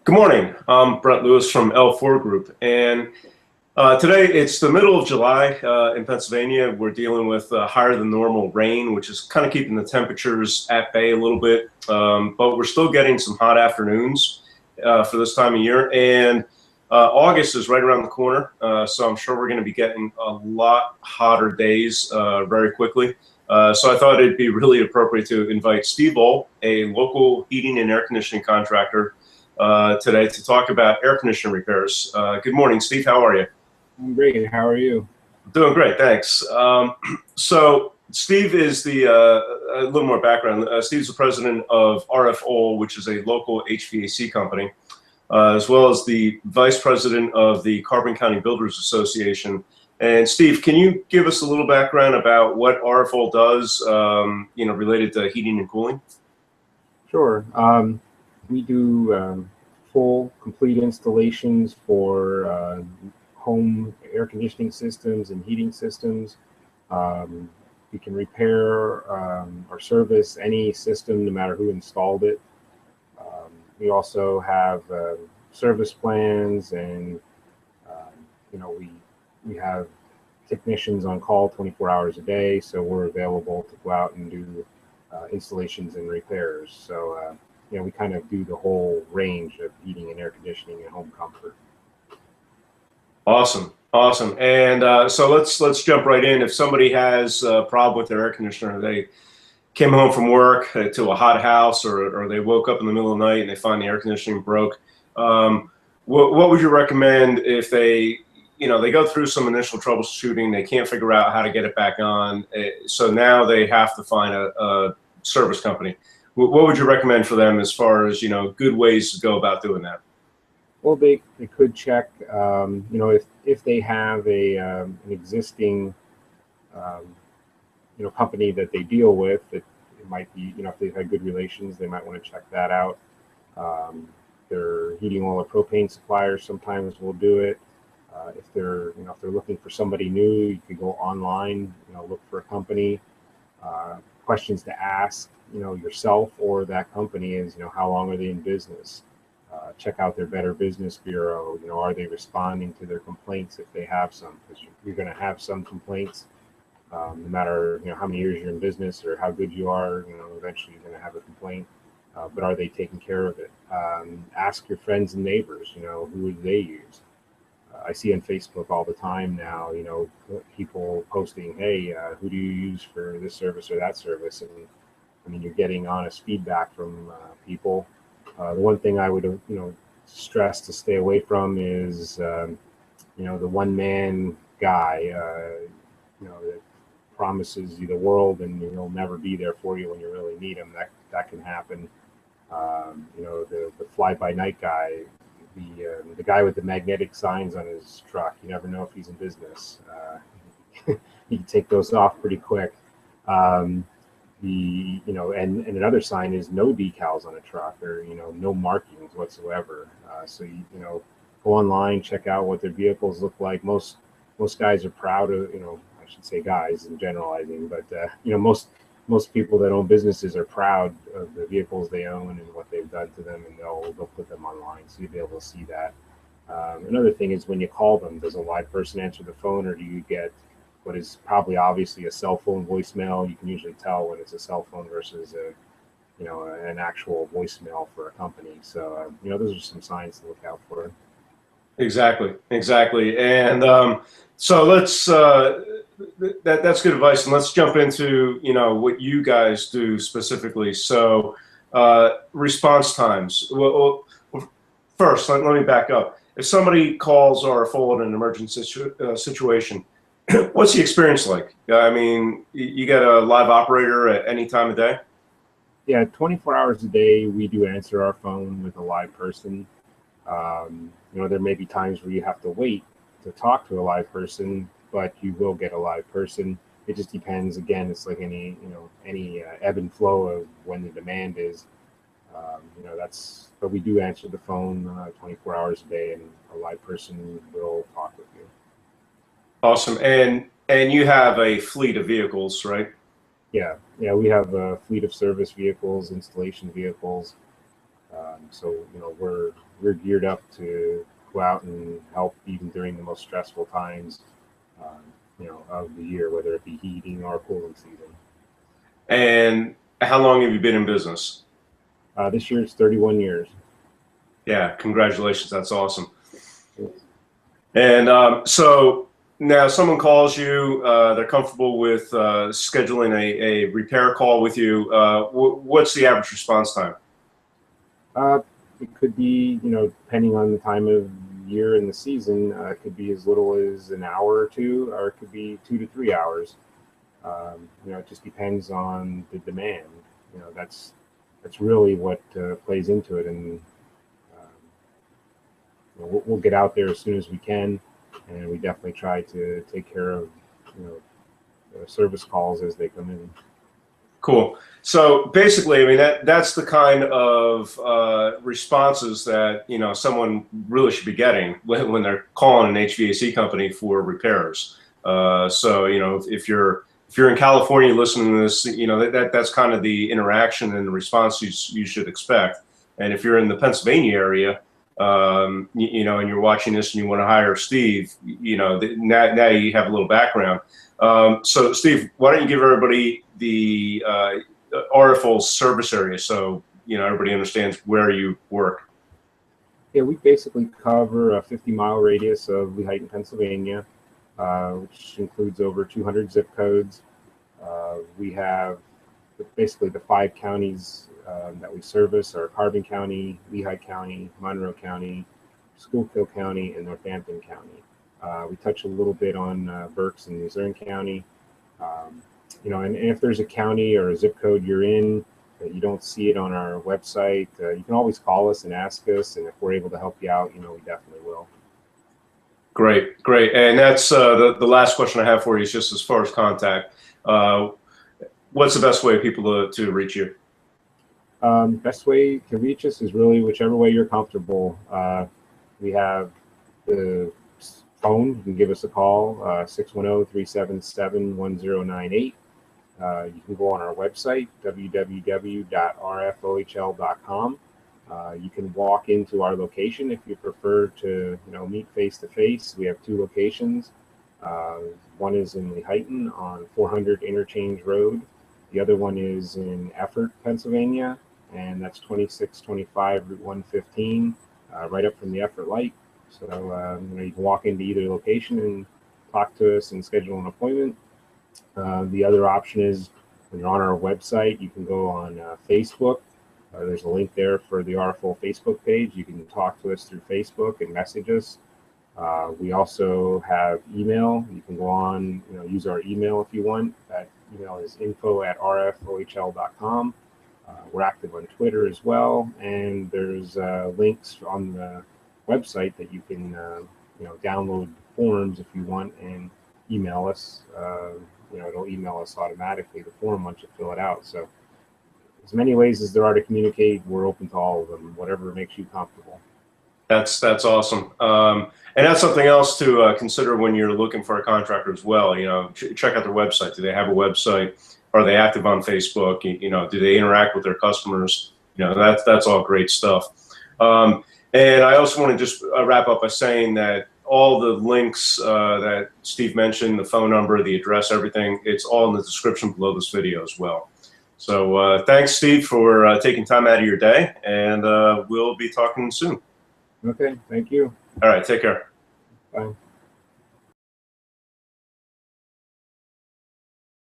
Good morning. I'm Brett Lewis from L4 Group, and today it's the middle of July in Pennsylvania. We're dealing with higher than normal rain, which is kind of keeping the temperatures at bay a little bit, but we're still getting some hot afternoons for this time of year, and August is right around the corner, so I'm sure we're going to be getting a lot hotter days very quickly. So I thought it'd be really appropriate to invite Steve Ohl, a local heating and air conditioning contractor, today to talk about air conditioning repairs. Good morning, Steve. How are you? I'm great. How are you? Doing great, thanks. So Steve is a little more background. Steve's the president of RF Ohl, which is a local HVAC company, as well as the vice president of the Carbon County Builders Association. And Steve, can you give us a little background about what RF Ohl does, related to heating and cooling? Sure. We do full, complete installations for home air conditioning systems and heating systems. We can repair or service any system, no matter who installed it. We also have service plans, and we have technicians on call 24 hours a day, so we're available to go out and do installations and repairs. So we kind of do the whole range of heating and air conditioning and home comfort. Awesome. And so let's jump right in. If somebody has a problem with their air conditioner, they came home from work to a hot house, or they woke up in the middle of the night and they find the air conditioning broke, what would you recommend if they go through some initial troubleshooting, they can't figure out how to get it back on, so now they have to find a service company? What would you recommend for them as far as, good ways to go about doing that? Well, they could check, if they have an existing, company that they deal with. It might be, if they've had good relations, they might want to check that out. Their heating oil or propane suppliers sometimes will do it. If they're looking for somebody new, you could go online, look for a company. Questions to ask, yourself or that company is, how long are they in business? Check out their Better Business Bureau. Are they responding to their complaints if they have some? Because you're going to have some complaints, no matter how many years you're in business or how good you are. Eventually you're going to have a complaint. But are they taking care of it? Ask your friends and neighbors. Who do they use? I see on Facebook all the time now, people posting, hey, who do you use for this service or that service? And I mean, you're getting honest feedback from people. The one thing I would, stress to stay away from is, the one-man guy, that promises you the world and he'll never be there for you when you really need him. That can happen. The fly-by-night guy, the guy with the magnetic signs on his truck, you never know if he's in business. You can take those off pretty quick. And another sign is no decals on a truck, or no markings whatsoever. So go online, check out what their vehicles look like. Most guys are proud of, I should say guys in generalizing, but most people that own businesses are proud of the vehicles they own and what they've done to them, and they'll put them online, so you'll be able to see that. Another thing is, when you call them, does a live person answer the phone, or do you get what is probably obviously a cell phone voicemail? You can usually tell when it's a cell phone versus an actual voicemail for a company. So those are some signs to look out for. Exactly. And so let's that's good advice, and let's jump into what you guys do specifically. So response times. Well, first, let me back up. If somebody calls or phone in an emergency situation, what's the experience like? I mean, you got a live operator at any time of day? Yeah, 24 hours a day, we do answer our phone with a live person. There may be times where you have to wait to talk to a live person, but you will get a live person. It just depends. Again, it's like any ebb and flow of when the demand is. But we do answer the phone 24 hours a day, and a live person will talk with you. Awesome. And you have a fleet of vehicles, right? Yeah, we have a fleet of service vehicles, installation vehicles. So we're we're geared up to go out and help even during the most stressful times, of the year, whether it be heating or cooling season. And how long have you been in business? This year it's 31 years. Yeah, congratulations. That's awesome. And so now someone calls you, they're comfortable with scheduling a repair call with you. What's the average response time? It could be, depending on the time of year and the season, it could be as little as an hour or two, or it could be 2 to 3 hours. It just depends on the demand. That's really what plays into it. And we'll get out there as soon as we can, and we definitely try to take care of service calls as they come in. Cool. So basically, I mean, that's the kind of responses that someone really should be getting when they're calling an HVAC company for repairs. So if you're in California listening to this, that's kind of the interaction and the response you should expect. And if you're in the Pennsylvania area, and you're watching this and you want to hire Steve, now you have a little background. So Steve, why don't you give everybody the RF Ohl service area so everybody understands where you work. Yeah, we basically cover a 50-mile radius of Lehigh, Pennsylvania, which includes over 200 zip codes. We have basically the 5 counties that we service are Carbon County, Lehigh County, Monroe County, Schuylkill County, and Northampton County. We touch a little bit on Berks and Luzerne County. And if there's a county or a zip code you're in that you don't see it on our website, you can always call us and ask us, and if we're able to help you out, we definitely will. Great. And that's the last question I have for you is just as far as contact. What's the best way people to reach you? Best way to reach us is really whichever way you're comfortable. We have the phone. You can give us a call, 610-377-1098. You can go on our website, www.rfohl.com. You can walk into our location if you prefer to meet face to face. We have 2 locations. One is in Lehigh on 400 Interchange Road. The other one is in Effort, Pennsylvania, and that's 2625 Route 115, right up from the Effort light. So you can walk into either location and talk to us and schedule an appointment. The other option is when you're on our website, you can go on Facebook. There's a link there for the RF Ohl Facebook page. You can talk to us through Facebook and message us. We also have email. You can go on, use our email if you want. That email is info@rfohl.com. We're active on Twitter as well, and there's links on the website that you can download forms if you want and email us. It'll email us automatically the form once you fill it out. So as many ways as there are to communicate, we're open to all of them, whatever makes you comfortable. That's awesome. And that's something else to consider when you're looking for a contractor as well. Check out their website. Do they have a website? Are they active on Facebook? Do they interact with their customers? That's all great stuff. And I also want to just wrap up by saying that all the links that Steve mentioned, the phone number, the address, everything, it's all in the description below this video as well. So thanks, Steve, for taking time out of your day, and we'll be talking soon. Okay, thank you. All right, take care. Bye.